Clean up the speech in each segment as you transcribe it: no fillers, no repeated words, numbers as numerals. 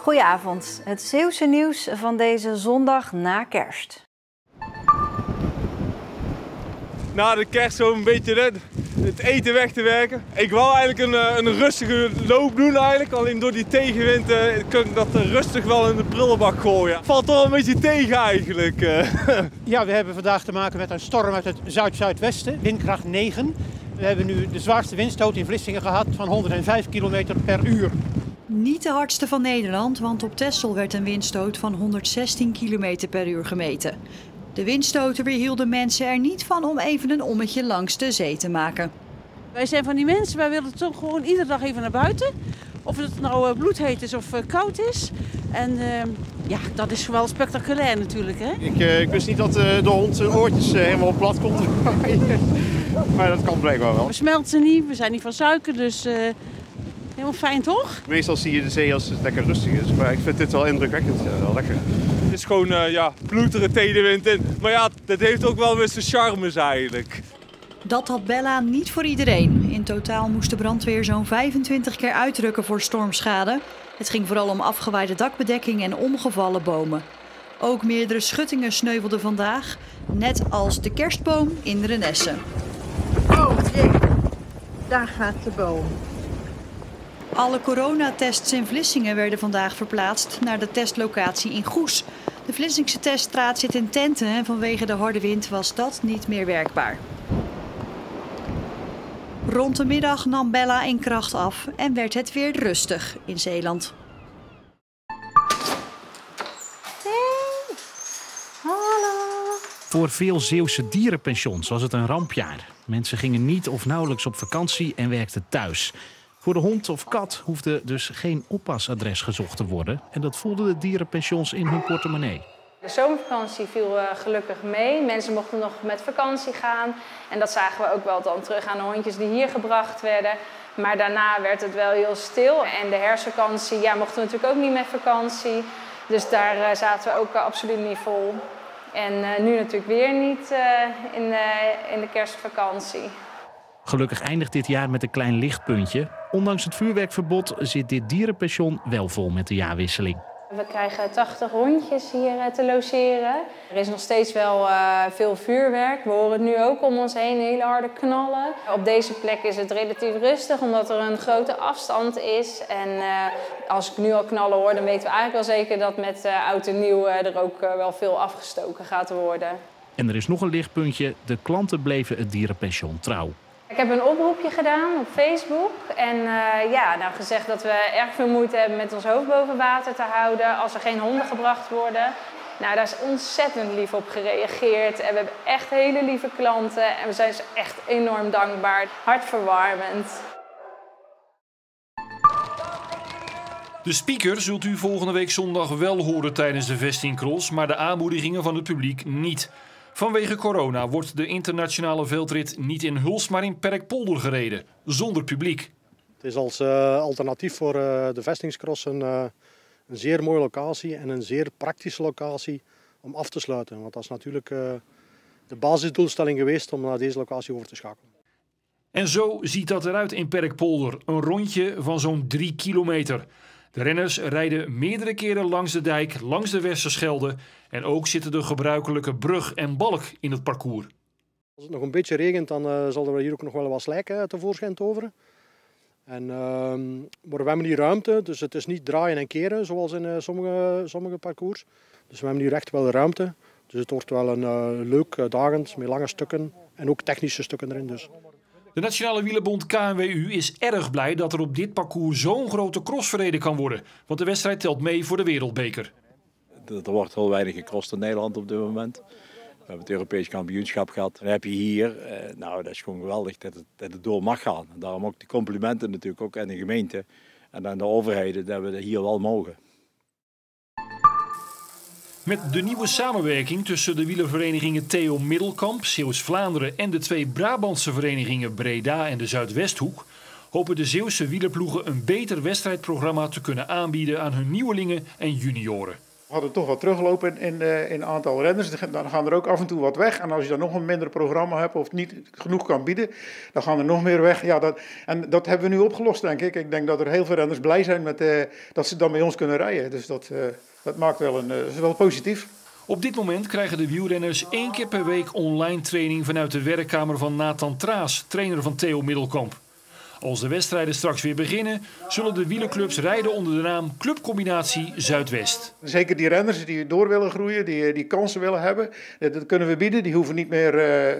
Goedenavond, het Zeeuwse nieuws van deze zondag na kerst. Na de kerst zo een beetje het eten weg te werken. Ik wou eigenlijk een rustige loop doen eigenlijk. Alleen door die tegenwind kan ik dat rustig wel in de prullenbak gooien. Valt toch een beetje tegen eigenlijk. Ja, we hebben vandaag te maken met een storm uit het zuid-zuidwesten, windkracht 9. We hebben nu de zwaarste windstoot in Vlissingen gehad van 105 km per uur. Niet de hardste van Nederland, want op Texel werd een windstoot van 116 km per uur gemeten. De windstoten weerhielden mensen er niet van om even een ommetje langs de zee te maken. Wij zijn van die mensen, wij willen toch gewoon iedere dag even naar buiten. Of het nou bloedheet is of koud is. En ja, dat is wel spectaculair natuurlijk, hè? Ik wist niet dat de hond zijn oortjes helemaal plat komt te draaien. Maar dat kan blijkbaar wel. We smelten niet, we zijn niet van suiker, dus helemaal fijn toch? Meestal zie je de zee als het lekker rustig is, maar ik vind dit wel indrukwekkend. Wel lekker. Het is gewoon ploetere tegenwind in. Maar ja, dat heeft ook wel weer zijn charmes eigenlijk. Dat had Bella niet voor iedereen. In totaal moest de brandweer zo'n 25 keer uitrukken voor stormschade. Het ging vooral om afgewaaide dakbedekking en omgevallen bomen. Ook meerdere schuttingen sneuvelden vandaag, net als de kerstboom in Renesse. Oh jee, daar gaat de boom. Alle coronatests in Vlissingen werden vandaag verplaatst naar de testlocatie in Goes. De Vlissingse teststraat zit in tenten en vanwege de harde wind was dat niet meer werkbaar. Rond de middag nam Bella in kracht af en werd het weer rustig in Zeeland. Hey, hallo. Voor veel Zeeuwse dierenpensions was het een rampjaar. Mensen gingen niet of nauwelijks op vakantie en werkten thuis. Voor de hond of kat hoefde dus geen oppasadres gezocht te worden. En dat voelden de dierenpensions in hun portemonnee. De zomervakantie viel gelukkig mee. Mensen mochten nog met vakantie gaan. En dat zagen we ook wel dan terug aan de hondjes die hier gebracht werden. Maar daarna werd het wel heel stil. En de herfstvakantie mochten we natuurlijk ook niet met vakantie. Dus daar zaten we ook absoluut niet vol. En nu natuurlijk weer niet in de kerstvakantie. Gelukkig eindigt dit jaar met een klein lichtpuntje. Ondanks het vuurwerkverbod zit dit dierenpension wel vol met de jaarwisseling. We krijgen 80 hondjes hier te logeren. Er is nog steeds wel veel vuurwerk. We horen het nu ook om ons heen, hele harde knallen. Op deze plek is het relatief rustig, omdat er een grote afstand is. En als ik nu al knallen hoor, dan weten we eigenlijk wel zeker dat met oud en nieuw er ook wel veel afgestoken gaat worden. En er is nog een lichtpuntje. De klanten bleven het dierenpension trouw. Ik heb een oproepje gedaan op Facebook en gezegd dat we erg veel moeite hebben met ons hoofd boven water te houden als er geen honden gebracht worden. Nou, daar is ontzettend lief op gereageerd en we hebben echt hele lieve klanten en we zijn ze echt enorm dankbaar. Hartverwarmend. De speaker zult u volgende week zondag wel horen tijdens de vestingcross, maar de aanmoedigingen van het publiek niet. Vanwege corona wordt de internationale veldrit niet in Huls, maar in Perkpolder gereden, zonder publiek. Het is als alternatief voor de vestingscross een zeer mooie locatie en een zeer praktische locatie om af te sluiten. Want dat is natuurlijk de basisdoelstelling geweest om naar deze locatie over te schakelen. En zo ziet dat eruit in Perkpolder, een rondje van zo'n 3 kilometer. De renners rijden meerdere keren langs de dijk, langs de Westerschelde en ook zitten de gebruikelijke brug en balk in het parcours. Als het nog een beetje regent, dan zal er hier ook nog wel wat slijk tevoorschijn toveren. Maar we hebben hier ruimte, dus het is niet draaien en keren zoals in sommige parcours. Dus we hebben hier echt wel ruimte. Dus het wordt wel een leuk dagend met lange stukken en ook technische stukken erin. Dus. De Nationale Wielerbond KNWU is erg blij dat er op dit parcours zo'n grote cross verreden kan worden. Want de wedstrijd telt mee voor de wereldbeker. Er wordt heel weinig gecrossed in Nederland op dit moment. We hebben het Europees kampioenschap gehad. Dan heb je hier, dat is gewoon geweldig dat het door mag gaan. En daarom ook de complimenten natuurlijk ook aan de gemeente en aan de overheden dat we hier wel mogen. Met de nieuwe samenwerking tussen de wielerverenigingen Theo Middelkamp, Zeeuws-Vlaanderen en de 2 Brabantse verenigingen Breda en de Zuidwesthoek hopen de Zeeuwse wielerploegen een beter wedstrijdprogramma te kunnen aanbieden aan hun nieuwelingen en junioren. We hadden toch wat teruglopen in aantal renners. Dan gaan er ook af en toe wat weg. En als je dan nog een minder programma hebt of niet genoeg kan bieden, dan gaan er nog meer weg. Ja, dat hebben we nu opgelost, denk ik. Ik denk dat er heel veel renners blij zijn met, dat ze dan bij ons kunnen rijden. Dus dat maakt is wel positief. Op dit moment krijgen de wielrenners 1 keer per week online training vanuit de werkkamer van Nathan Traas, trainer van Theo Middelkamp. Als de wedstrijden straks weer beginnen, zullen de wielerclubs rijden onder de naam Clubcombinatie Zuidwest. Zeker die renners die door willen groeien, die kansen willen hebben, dat kunnen we bieden. Die hoeven niet meer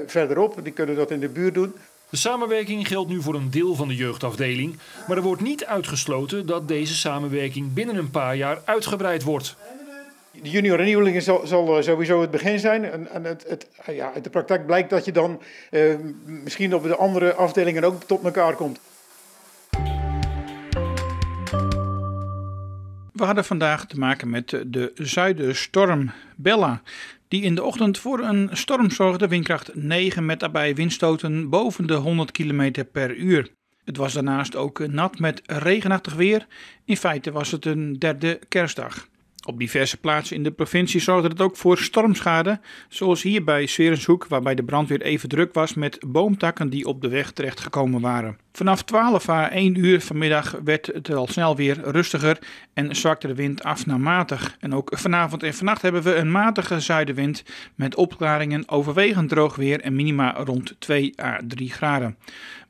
verderop, die kunnen dat in de buurt doen. De samenwerking geldt nu voor een deel van de jeugdafdeling, maar er wordt niet uitgesloten dat deze samenwerking binnen een paar jaar uitgebreid wordt. De junior en nieuwelingen zal sowieso het begin zijn. En uit de praktijk blijkt dat je dan misschien op de andere afdelingen ook tot elkaar komt. We hadden vandaag te maken met de zuidenstorm Bella, die in de ochtend voor een storm zorgde, windkracht 9 met daarbij windstoten boven de 100 km per uur. Het was daarnaast ook nat met regenachtig weer. In feite was het een derde kerstdag. Op diverse plaatsen in de provincie zorgde het ook voor stormschade, zoals hier bij Swerenshoek, waarbij de brandweer even druk was met boomtakken die op de weg terechtgekomen waren. Vanaf 12 à 1 uur vanmiddag werd het al snel weer rustiger en zwakte de wind af naar matig. En ook vanavond en vannacht hebben we een matige zuidenwind met opklaringen, overwegend droog weer en minima rond 2 à 3 graden.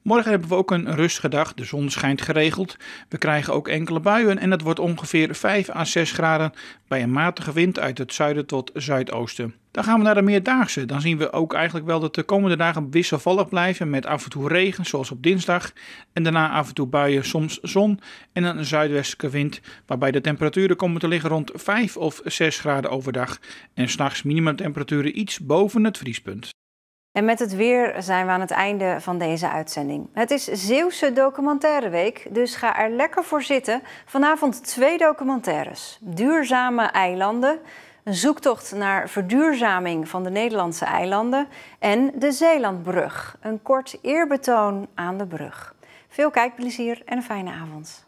Morgen hebben we ook een rustige dag, de zon schijnt geregeld. We krijgen ook enkele buien en het wordt ongeveer 5 à 6 graden bij een matige wind uit het zuiden tot zuidoosten. Dan gaan we naar de meerdaagse. Dan zien we ook eigenlijk wel dat de komende dagen wisselvallig blijven met af en toe regen, zoals op dinsdag. En daarna af en toe buien, soms zon en een zuidwestelijke wind, waarbij de temperaturen komen te liggen rond 5 of 6 graden overdag. En 's nachts minimumtemperaturen iets boven het vriespunt. En met het weer zijn we aan het einde van deze uitzending. Het is Zeeuwse Documentaire Week, dus ga er lekker voor zitten. Vanavond 2 documentaires. Duurzame eilanden, een zoektocht naar verduurzaming van de Nederlandse eilanden en de Zeelandbrug, een kort eerbetoon aan de brug. Veel kijkplezier en een fijne avond.